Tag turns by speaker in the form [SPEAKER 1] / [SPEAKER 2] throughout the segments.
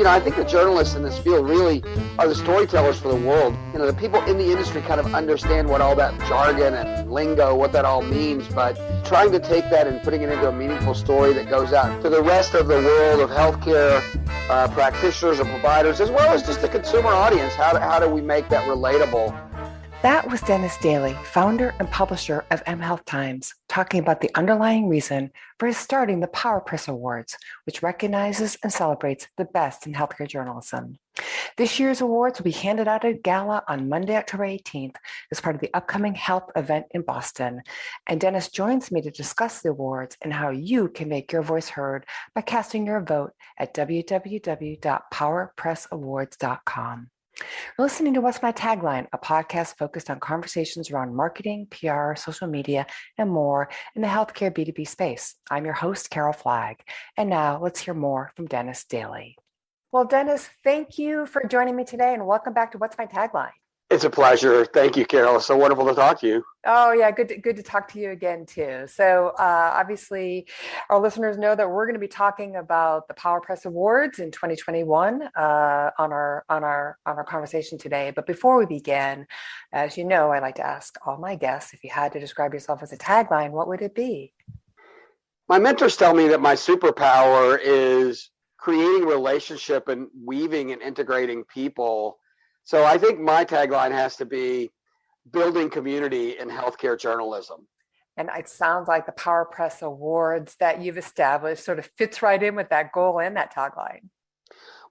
[SPEAKER 1] I think the journalists in this field really are the storytellers for the world. The people in the industry kind of understand what all that jargon and lingo, what that all means, but trying to take that and putting it into a meaningful story that goes out to the rest of the world of healthcare practitioners and providers, as well as just the consumer audience. How do we make that relatable?
[SPEAKER 2] That was Dennis Daly, founder and publisher of mHealth Times, talking about the underlying reason for his starting the PowerPress Awards, which recognizes and celebrates the best in healthcare journalism. This year's awards will be handed out at a gala on Monday, October 18th, as part of the upcoming health event in Boston. And Dennis joins me to discuss the awards and how you can make your voice heard by casting your vote at www.powerpressawards.com. You're listening to What's My Tagline, a podcast focused on conversations around marketing, PR, social media, and more in the healthcare B2B space. I'm your host, Carol Flagg. And now let's hear more from Dennis Daly. Well, Dennis, thank you for joining me today and welcome back to What's My Tagline.
[SPEAKER 1] It's a pleasure. Thank you, Carol. It's so wonderful to talk to you.
[SPEAKER 2] Oh, yeah. Good to talk to you again, too. So obviously, our listeners know that we're going to be talking about the PowerPress Awards in 2021 on our conversation today. But before we begin, as you know, I like to ask all my guests, if you had to describe yourself as a tagline, what would it be?
[SPEAKER 1] My mentors tell me that my superpower is creating relationship and weaving and integrating people. So I think my tagline has to be building community in healthcare journalism.
[SPEAKER 2] And it sounds like the PowerPress Awards that you've established sort of fits right in with that goal and that tagline.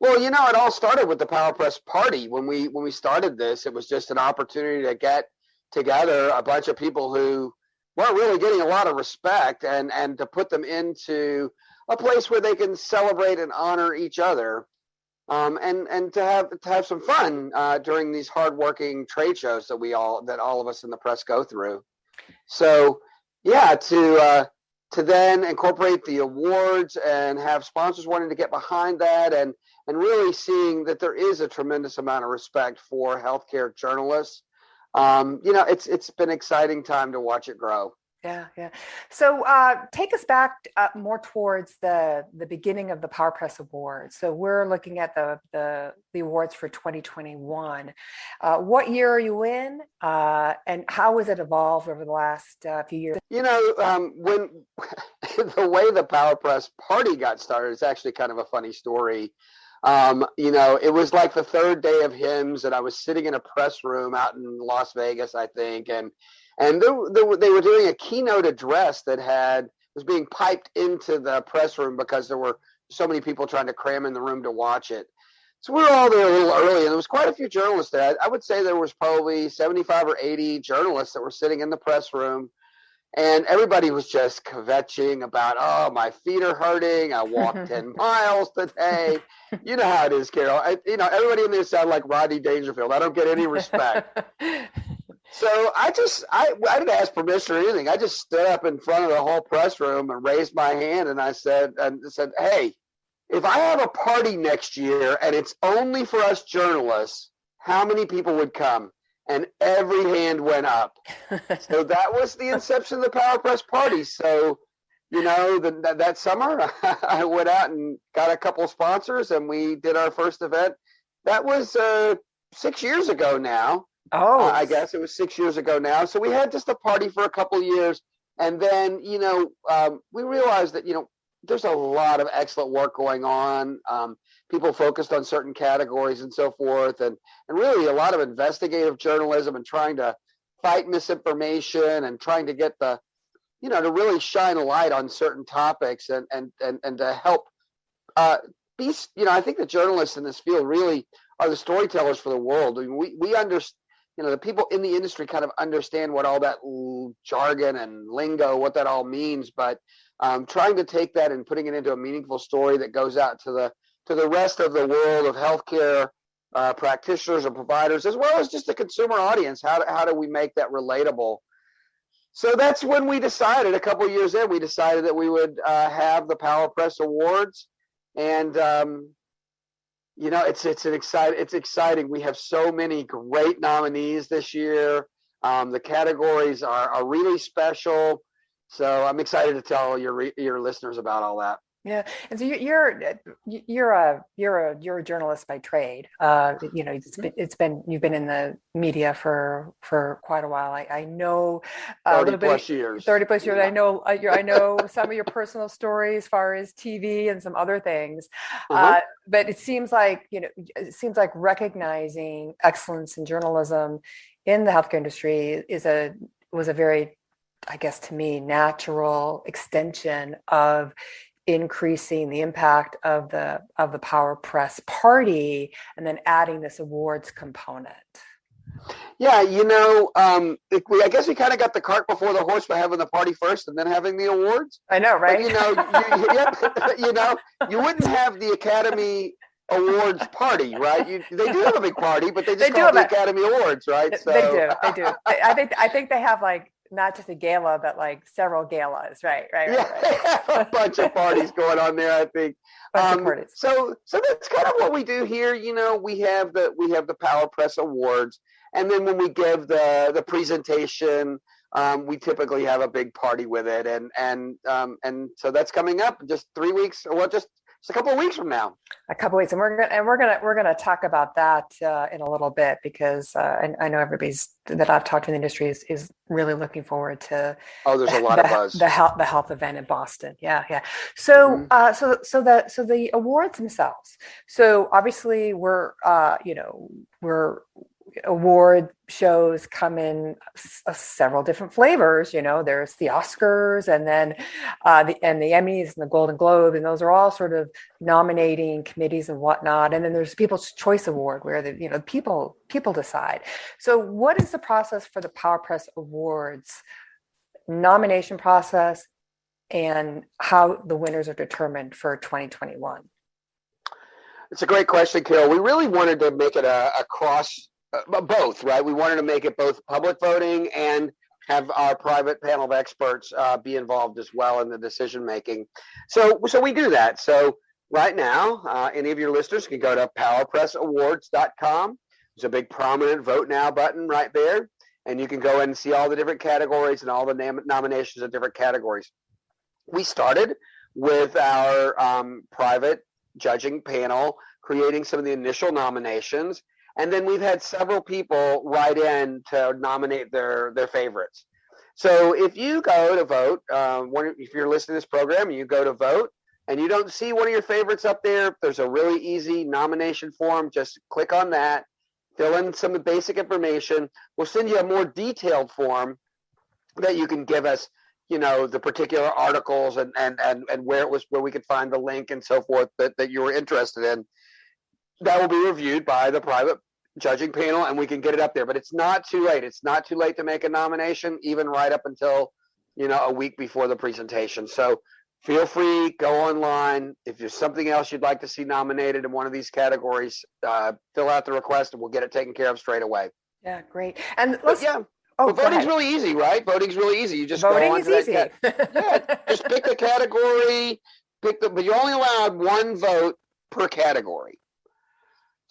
[SPEAKER 1] Well, it all started with the PowerPress party. When we started this, it was just an opportunity to get together a bunch of people who weren't really getting a lot of respect and to put them into a place where they can celebrate and honor each other. And to have some fun during these hardworking trade shows that all of us in the press go through. So yeah, to then incorporate the awards and have sponsors wanting to get behind that and really seeing that there is a tremendous amount of respect for healthcare journalists. It's been an exciting time to watch it grow.
[SPEAKER 2] Yeah. So take us back more towards the beginning of the PowerPress Awards. So we're looking at the awards for 2021. What year are you in, and how has it evolved over the last few years?
[SPEAKER 1] When the way the PowerPress party got started is actually kind of a funny story. It was like the third day of HIMSS, and I was sitting in a press room out in Las Vegas, I think, and they were doing a keynote address that was being piped into the press room because there were so many people trying to cram in the room to watch it. So we were all there a little early, and there was quite a few journalists there. I would say there was probably 75 or 80 journalists that were sitting in the press room, and everybody was just kvetching about, oh, my feet are hurting. I walked 10 miles today. You know how it is, Carol. Everybody in there sounded like Rodney Dangerfield. I don't get any respect. So I didn't ask permission or anything. I just stood up in front of the whole press room and raised my hand, and I said, hey, if I have a party next year and it's only for us journalists, how many people would come? And every hand went up. So that was the inception of the PowerPress party. So, that summer I went out and got a couple of sponsors, and we did our first event. That was 6 years ago now.
[SPEAKER 2] Oh,
[SPEAKER 1] I guess it was 6 years ago now. So we had just a party for a couple of years. And then, we realized that, there's a lot of excellent work going on. People focused on certain categories and so forth. And really a lot of investigative journalism and trying to fight misinformation and trying to get to really shine a light on certain topics and to help I think the journalists in this field really are the storytellers for the world. I mean, we understand. The people in the industry kind of understand what all that jargon and lingo, what that all means, but trying to take that and putting it into a meaningful story that goes out to the rest of the world of healthcare practitioners and providers, as well as just the consumer audience. How do we make that relatable? So that's when we decided, a couple of years in, we decided that we would have the PowerPress Awards, and it's exciting. We have so many great nominees this year. The categories are really special. So I'm excited to tell your listeners about all that.
[SPEAKER 2] Yeah, and so you're a journalist by trade. You've been in the media for quite a while. I know a
[SPEAKER 1] 30
[SPEAKER 2] little bit,
[SPEAKER 1] plus years.
[SPEAKER 2] 30 plus years.
[SPEAKER 1] Yeah.
[SPEAKER 2] I know some of your personal stories as far as TV and some other things.
[SPEAKER 1] Uh-huh.
[SPEAKER 2] But it seems like recognizing excellence in journalism in the healthcare industry was a very, I guess, to me, natural extension of increasing the impact of the Power Press party and then adding this awards component.
[SPEAKER 1] Yeah, I guess we kind of got the cart before the horse by having the party first and then having the awards.
[SPEAKER 2] I know,
[SPEAKER 1] But
[SPEAKER 2] right?
[SPEAKER 1] you wouldn't have the Academy Awards party, right? They do have a big party, but they
[SPEAKER 2] They
[SPEAKER 1] just
[SPEAKER 2] do
[SPEAKER 1] call it
[SPEAKER 2] have
[SPEAKER 1] the
[SPEAKER 2] it.
[SPEAKER 1] Academy Awards, right?
[SPEAKER 2] They
[SPEAKER 1] So
[SPEAKER 2] do. They do. I think they have like not just a gala, but like several galas. Right. Right.
[SPEAKER 1] yeah,
[SPEAKER 2] Right.
[SPEAKER 1] they have a
[SPEAKER 2] Right.
[SPEAKER 1] bunch of parties going on there, I think.
[SPEAKER 2] Bunch of parties.
[SPEAKER 1] So that's kind of what we do here. We have the Power Press Awards, and then when we give the presentation, we typically have a big party with it, and so that's coming up just 3 weeks, or just a couple of weeks from now.
[SPEAKER 2] A couple weeks, and we're gonna talk about that in a little bit because I know everybody's that I've talked to in the industry is really looking forward to
[SPEAKER 1] Oh, there's a lot of buzz.
[SPEAKER 2] the health event in Boston. Yeah, yeah. So the awards themselves. So obviously we're award shows come in several different flavors. There's the Oscars, and then the Emmys and the Golden Globe, and those are all sort of nominating committees and whatnot. And then there's People's Choice Award, where the people decide. So what is the process for the Power Press Awards nomination process, and how the winners are determined for 2021?
[SPEAKER 1] It's a great question, Carol. We really wanted to make it a cross. Both, right? We wanted to make it both public voting and have our private panel of experts be involved as well in the decision making. So we do that. So right now, any of your listeners can go to powerpressawards.com. There's a big prominent Vote Now button right there, and you can go in and see all the different categories and all the nominations of different categories. We started with our private judging panel, creating some of the initial nominations. And then we've had several people write in to nominate their favorites. So if you go to vote, if you're listening to this program and you go to vote and you don't see one of your favorites up there, there's a really easy nomination form. Just click on that, fill in some basic information. We'll send you a more detailed form that you can give us, the particular articles and where we could find the link and so forth that you were interested in. That will be reviewed by the private judging panel, and we can get it up there. But it's not too late. It's not too late to make a nomination, even right up until, a week before the presentation. So feel free, go online. If there's something else you'd like to see nominated in one of these categories, fill out the request, and we'll get it taken care of straight away.
[SPEAKER 2] Yeah, great. And
[SPEAKER 1] voting's really easy, right? Voting's really easy. You just
[SPEAKER 2] voting
[SPEAKER 1] go on
[SPEAKER 2] is
[SPEAKER 1] to
[SPEAKER 2] easy.
[SPEAKER 1] just pick a category, but you're only allowed one vote per category.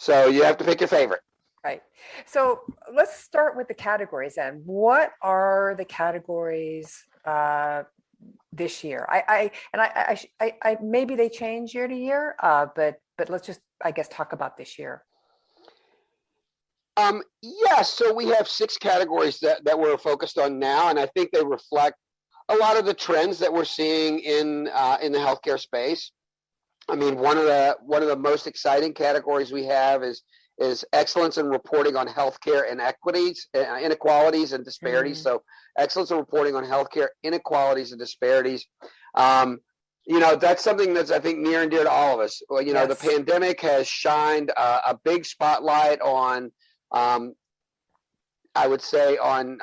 [SPEAKER 1] So you have to pick your favorite.
[SPEAKER 2] Right. So let's start with the categories then. What are the categories this year? I maybe they change year to year, but let's just, I guess, talk about this year.
[SPEAKER 1] So we have 6 categories that we're focused on now, and I think they reflect a lot of the trends that we're seeing in the healthcare space. I mean, one of the most exciting categories we have is excellence in reporting on healthcare inequalities and disparities. So excellence in reporting on healthcare inequalities and disparities. That's something that's, I think, near and dear to all of us. Well,
[SPEAKER 2] Yes.
[SPEAKER 1] The pandemic has shined a big spotlight on, I would say, on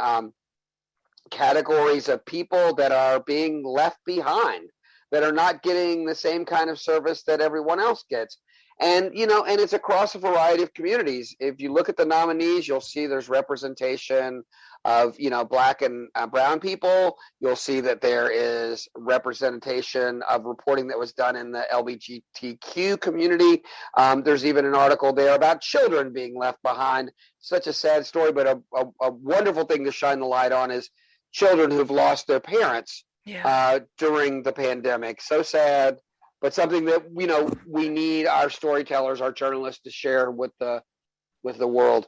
[SPEAKER 1] categories of people that are being left behind, that are not getting the same kind of service that everyone else gets. And it's across a variety of communities. If you look at the nominees, you'll see there's representation of Black and brown people. You'll see that there is representation of reporting that was done in the LGBTQ community. There's even an article there about children being left behind. Such a sad story, but a wonderful thing to shine the light on is children who've lost their parents during the pandemic. So sad, but something that, we need our storytellers, our journalists to share with the world.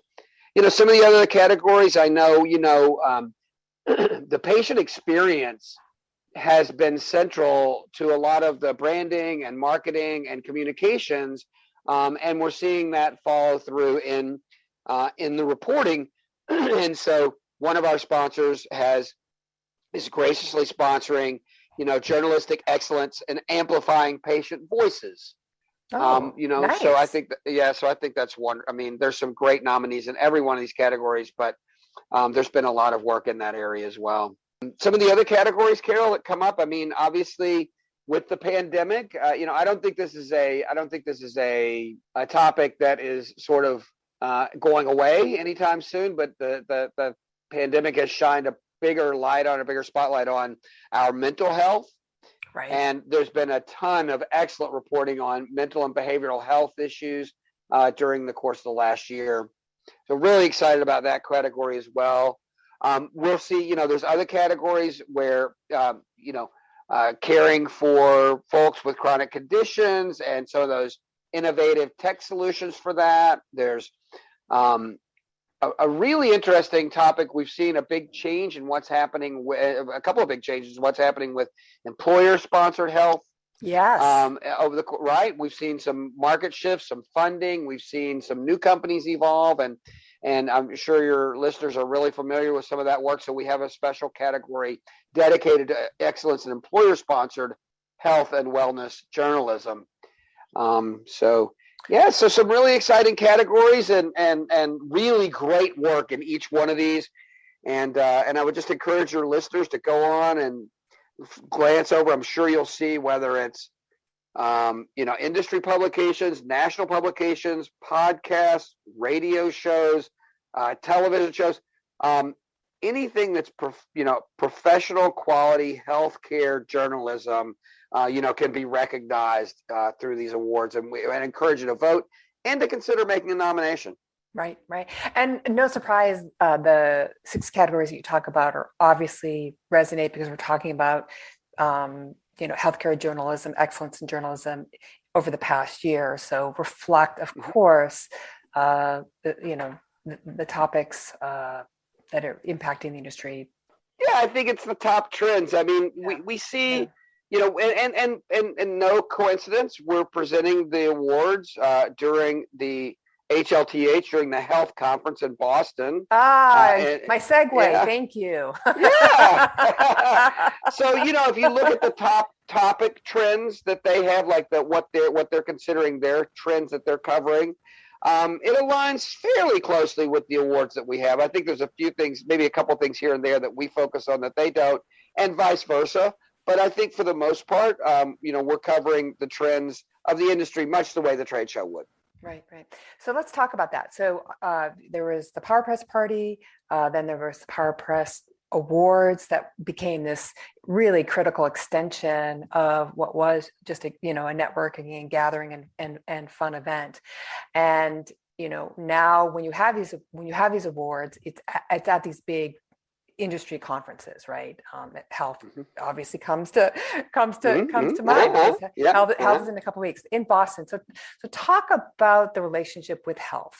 [SPEAKER 1] Some of the other categories I know, the patient experience has been central to a lot of the branding and marketing and communications, and we're seeing that follow through in the reporting. And so one of our sponsors is graciously sponsoring, journalistic excellence and amplifying patient voices.
[SPEAKER 2] Nice.
[SPEAKER 1] So I think that's one. I mean, there's some great nominees in every one of these categories, but there's been a lot of work in that area as well. Some of the other categories, Carol, that come up. I mean, obviously with the pandemic, I don't think this is a topic that is sort of going away anytime soon. But the pandemic has shined a bigger spotlight on our mental health.
[SPEAKER 2] Right.
[SPEAKER 1] And there's been a ton of excellent reporting on mental and behavioral health issues during the course of the last year. So really excited about that category as well. We'll see, there's other categories where, caring for folks with chronic conditions and some of those innovative tech solutions for that. There's a really interesting topic. We've seen a big change in what's happening with a couple of big changes. What's happening with employer-sponsored health?
[SPEAKER 2] Yes.
[SPEAKER 1] Right. We've seen some market shifts, some funding. We've seen some new companies evolve, and I'm sure your listeners are really familiar with some of that work. So we have a special category dedicated to excellence in employer-sponsored health and wellness journalism. So some really exciting categories and really great work in each one of these. And I would just encourage your listeners to go on and glance over. I'm sure you'll see whether it's, industry publications, national publications, podcasts, radio shows, television shows, anything that's, professional quality healthcare journalism, can be recognized through these awards, and I encourage you to vote and to consider making a nomination.
[SPEAKER 2] Right. And no surprise, the 6 categories that you talk about are obviously resonate because we're talking about, healthcare journalism, excellence in journalism over the past year. So reflect, of course, the topics that are impacting the industry.
[SPEAKER 1] Yeah, I think it's the top trends. I mean, we see. And no coincidence, we're presenting the awards during the HLTH, during the health conference in Boston.
[SPEAKER 2] My segue. Yeah. Thank you.
[SPEAKER 1] Yeah. So, if you look at the top topic trends that they have, like what they're considering their trends that they're covering, it aligns fairly closely with the awards that we have. I think there's a few things, maybe a couple things here and there that we focus on that they don't, and vice versa. But I think for the most part, we're covering the trends of the industry much the way the trade show would.
[SPEAKER 2] Right. So let's talk about that. So there was the PowerPress party, then there was the PowerPress Awards that became this really critical extension of what was just a networking and gathering and fun event. And now when you have these awards, it's at these big industry conferences, right? Health obviously comes to mind. Health is in a couple of weeks in Boston. So talk about the relationship with health.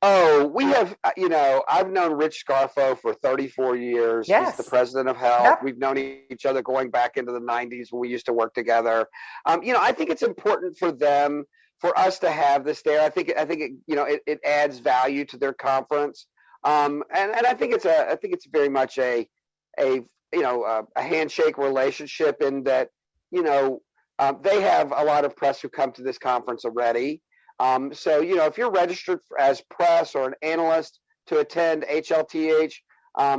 [SPEAKER 1] Oh, we have, I've known Rich Scarfo for 34 years.
[SPEAKER 2] Yes.
[SPEAKER 1] He's the president of Health.
[SPEAKER 2] Yep.
[SPEAKER 1] We've known each other going back into the 90s when we used to work together. I think it's important for us to have this there. I think it adds value to their conference. And I think it's very much a handshake relationship in that, they have a lot of press who come to this conference already. So, if you're registered as press or an analyst to attend HLTH,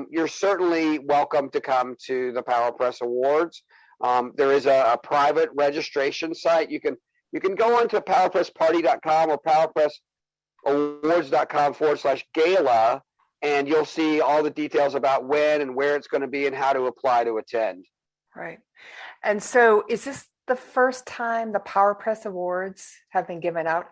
[SPEAKER 1] you're certainly welcome to come to the PowerPress Awards. There is a private registration site. You can go onto PowerPressParty.com or PowerPressAwards.com/gala, and you'll see all the details about when and where it's going to be and how to apply to attend.
[SPEAKER 2] Right. And so is this the first time the PowerPress Awards have been given out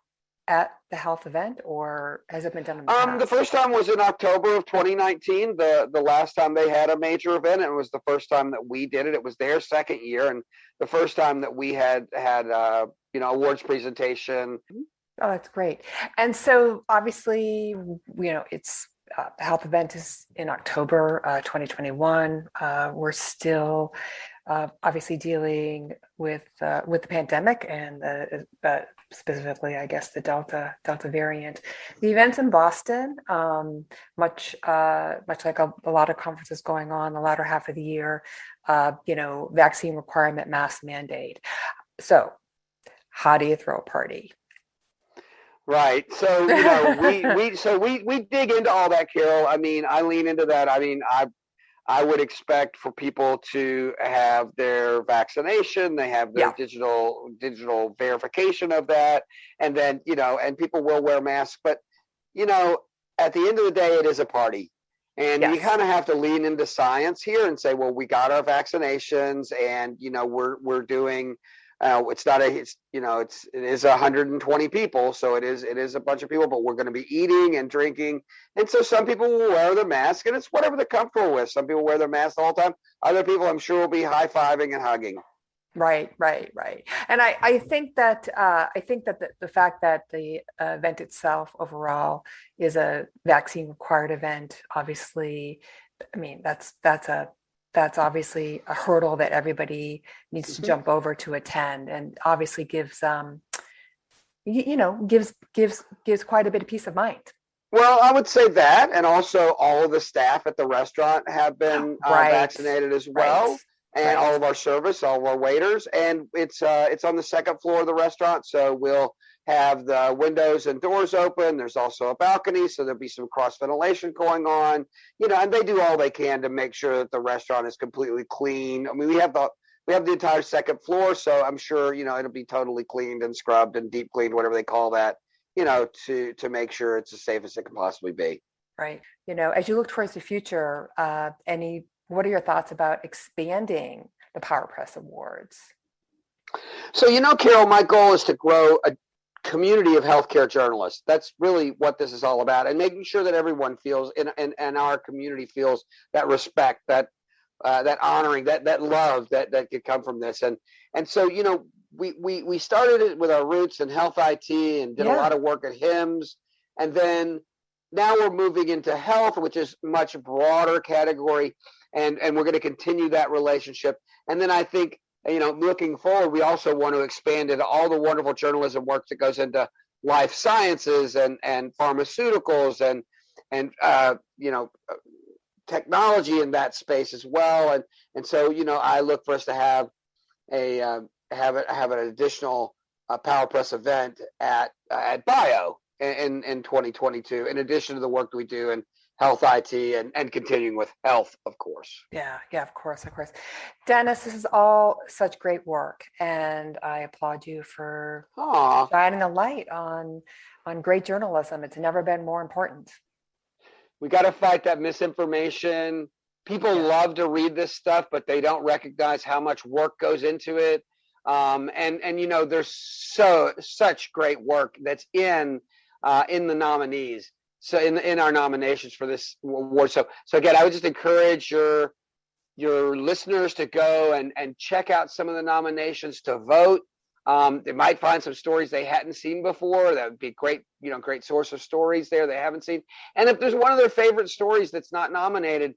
[SPEAKER 2] at the health event, or has it been done in the
[SPEAKER 1] The
[SPEAKER 2] past?
[SPEAKER 1] first time was in October of 2019. The last time they had a major event, it was the first time that we did it. It was their second year, and the first time that we had awards presentation.
[SPEAKER 2] Oh, that's great. And so obviously, it's the health event is in October 2021. We're still obviously dealing with the pandemic and specifically, I guess, the Delta variant. The events in Boston, much like a lot of conferences going on the latter half of the year, vaccine requirement, mask mandate. So, how do you throw a party?
[SPEAKER 1] Right. So, we dig into all that, Carol. I mean, I lean into that. I mean, I would expect for people to have their vaccination, they have their digital verification of that, and then, and people will wear masks. But, at the end of the day, it is a party. And you kind of have to lean into science here and say, well, we got our vaccinations, and, we're doing it is 120 people, so it is a bunch of people, but we're going to be eating and drinking, and so some people will wear the mask, and it's whatever they're comfortable with. Some people wear their mask all the time. Other people, I'm sure, will be high-fiving and hugging.
[SPEAKER 2] Right. And I think that the fact that the event itself overall is a vaccine required event, obviously, I mean, that's obviously a hurdle that everybody needs to jump over to attend, and obviously gives quite a bit of peace of mind.
[SPEAKER 1] Well, I would say that, and also all of the staff at the restaurant have been vaccinated as well, and all of our service, all of our waiters, and it's on the second floor of the restaurant, so we'll have the windows and doors open. There's also a balcony, so there'll be some cross ventilation going on, and they do all they can to make sure that the restaurant is completely clean. I mean, we have the entire second floor, so I'm sure, it'll be totally cleaned and scrubbed and deep cleaned, whatever they call that, to make sure it's as safe as it can possibly be.
[SPEAKER 2] Right. As you look towards the future, what are your thoughts about expanding the PowerPress Awards?
[SPEAKER 1] So, Carol, my goal is to grow a community of healthcare journalists. That's really what this is all about, and making sure that everyone feels and our community feels that respect, that honoring, that love that could come from this. And so, we started it with our roots in health IT and did a lot of work at HIMSS, and then now we're moving into health, which is much broader category, and we're going to continue that relationship. And then I think, looking forward, we also want to expand into all the wonderful journalism work that goes into life sciences and pharmaceuticals and technology in that space as well. And so, I look for us to have an additional PowerPress event at Bio in 2022, in addition to the work that we do in health IT and continuing with health, of course.
[SPEAKER 2] Yeah, of course. Dennis, this is all such great work, and I applaud you for shining a light on great journalism. It's never been more important.
[SPEAKER 1] We got to fight that misinformation. People love to read this stuff, but they don't recognize how much work goes into it. And there's such great work that's in the nominees. So in our nominations for this award. So again, I would just encourage your listeners to go and check out some of the nominations, to vote. They might find some stories they hadn't seen before. That would be great source of stories there they haven't seen. And if there's one of their favorite stories that's not nominated,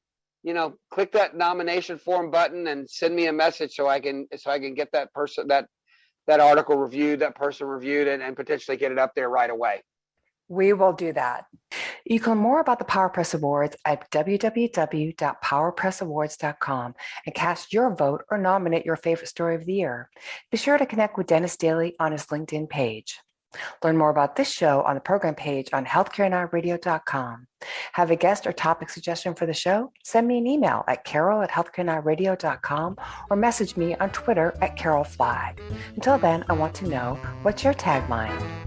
[SPEAKER 1] click that nomination form button and send me a message so I can get that person, that article reviewed, that person reviewed, and potentially get it up there right away.
[SPEAKER 2] We will do that. You can learn more about the PowerPress Awards at www.powerpressawards.com and cast your vote or nominate your favorite story of the year. Be sure to connect with Dennis Daly on his LinkedIn page. Learn more about this show on the program page on healthcarenowradio.com. Have a guest or topic suggestion for the show? Send me an email at carol@healthcarenowradio.com or message me on Twitter at carolflag. Until then, I want to know, what's your tagline?